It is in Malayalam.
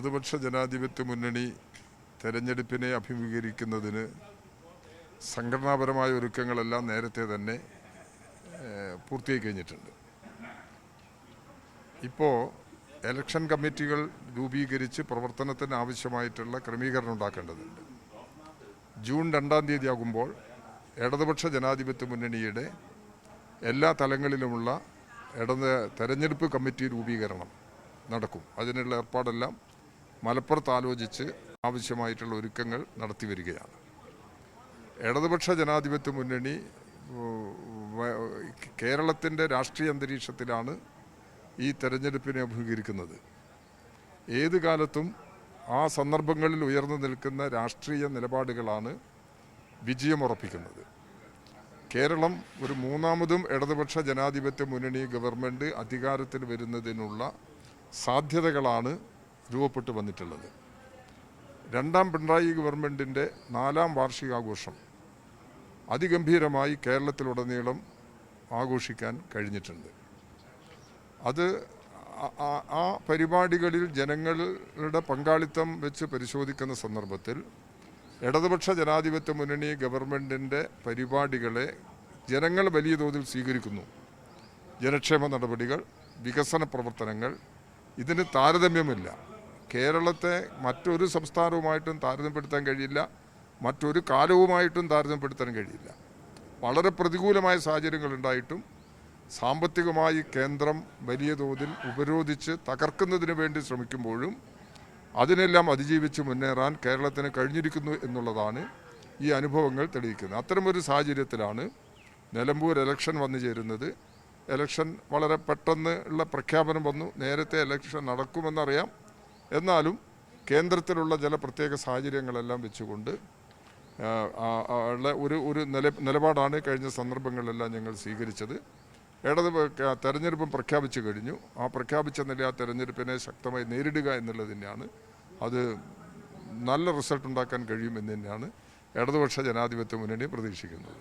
ഇടതുപക്ഷ ജനാധിപത്യ മുന്നണി തെരഞ്ഞെടുപ്പിനെ അഭിമുഖീകരിക്കുന്നതിന് സംഘടനാപരമായ ഒരുക്കങ്ങളെല്ലാം നേരത്തെ തന്നെ പൂർത്തിയായി കഴിഞ്ഞിട്ടുണ്ട്. ഇപ്പോൾ ഇലക്ഷൻ കമ്മിറ്റികൾ രൂപീകരിച്ച് പ്രവർത്തനത്തിന് ആവശ്യമായിട്ടുള്ള ക്രമീകരണം ഉണ്ടാക്കേണ്ടതുണ്ട്. ജൂൺ 2-ാം തീയതി ആകുമ്പോൾ ഇടതുപക്ഷ ജനാധിപത്യ മുന്നണിയുടെ എല്ലാ തലങ്ങളിലുമുള്ള തെരഞ്ഞെടുപ്പ് കമ്മിറ്റി രൂപീകരണം നടക്കും. അതിനുള്ള ഏർപ്പാടെല്ലാം മലപ്പുറത്ത് ആലോചിച്ച് ആവശ്യമായിട്ടുള്ള ഒരുക്കങ്ങൾ നടത്തി വരികയാണ്. ഇടതുപക്ഷ ജനാധിപത്യ മുന്നണി കേരളത്തിൻ്റെ രാഷ്ട്രീയ അന്തരീക്ഷത്തിലാണ് ഈ തെരഞ്ഞെടുപ്പിനെ അഭിമുഖീകരിക്കുന്നത്. ഏത് കാലത്തും ആ സന്ദർഭങ്ങളിൽ ഉയർന്നു നിൽക്കുന്ന രാഷ്ട്രീയ നിലപാടുകളാണ് വിജയമുറപ്പിക്കുന്നത്. കേരളം ഒരു മൂന്നാമതും ഇടതുപക്ഷ ജനാധിപത്യ മുന്നണി ഗവൺമെൻറ് അധികാരത്തിൽ വരുന്നതിനുള്ള സാധ്യതകളാണ് രൂപപ്പെട്ടു വന്നിട്ടുള്ളത്. രണ്ടാം പിണറായി ഗവൺമെൻറ്റിൻ്റെ 4-ാം വാർഷികാഘോഷം അതിഗംഭീരമായി കേരളത്തിലുടനീളം ആഘോഷിക്കാൻ കഴിഞ്ഞിട്ടുണ്ട്. അത് ആ പരിപാടികളിൽ ജനങ്ങളുടെ പങ്കാളിത്തം വെച്ച് പരിശോധിക്കുന്ന സന്ദർഭത്തിൽ ഇടതുപക്ഷ ജനാധിപത്യ മുന്നണി ഗവൺമെൻറ്റിൻ്റെ പരിപാടികളെ ജനങ്ങൾ വലിയ തോതിൽ സ്വീകരിക്കുന്നു. ജനക്ഷേമ നടപടികൾ, വികസന പ്രവർത്തനങ്ങൾ, ഇതിന് താരതമ്യമില്ല. കേരളത്തെ മറ്റൊരു സംസ്ഥാനവുമായിട്ടും താരതമ്യപ്പെടുത്താൻ കഴിയില്ല, മറ്റൊരു കാലവുമായിട്ടും താരതമ്യപ്പെടുത്താൻ കഴിയില്ല. വളരെ പ്രതികൂലമായ സാഹചര്യങ്ങളുണ്ടായിട്ടും സാമ്പത്തികമായി കേന്ദ്രം വലിയ തോതിൽ ഉപരോധിച്ച് തകർക്കുന്നതിന് വേണ്ടി ശ്രമിക്കുമ്പോഴും അതിനെല്ലാം അതിജീവിച്ച് മുന്നേറാൻ കേരളത്തിന് കഴിഞ്ഞിരിക്കുന്നു എന്നുള്ളതാണ് ഈ അനുഭവങ്ങൾ തെളിയിക്കുന്നത്. അത്തരമൊരു സാഹചര്യത്തിലാണ് നിലമ്പൂർ ഇലക്ഷൻ വന്നു ചേരുന്നത്. ഇലക്ഷൻ വളരെ പെട്ടെന്ന് ഉള്ള പ്രഖ്യാപനം വന്നു. നേരത്തെ ഇലക്ഷൻ നടക്കുമെന്നറിയാം. എന്നാലും കേന്ദ്രത്തിലുള്ള ചില പ്രത്യേക സാഹചര്യങ്ങളെല്ലാം വെച്ചുകൊണ്ട് ഒരു നിലപാടാണ് കഴിഞ്ഞ സന്ദർഭങ്ങളിലെല്ലാം ഞങ്ങൾ സ്വീകരിച്ചത്. തെരഞ്ഞെടുപ്പും പ്രഖ്യാപിച്ചു കഴിഞ്ഞു. ആ പ്രഖ്യാപിച്ച നില ആ തെരഞ്ഞെടുപ്പിനെ ശക്തമായി നേരിടുക എന്നുള്ളത് തന്നെയാണ്. അത് നല്ല റിസൾട്ട് ഉണ്ടാക്കാൻ കഴിയുമെന്ന് തന്നെയാണ് ഇടതുപക്ഷ ജനാധിപത്യ മുന്നണി പ്രതീക്ഷിക്കുന്നത്.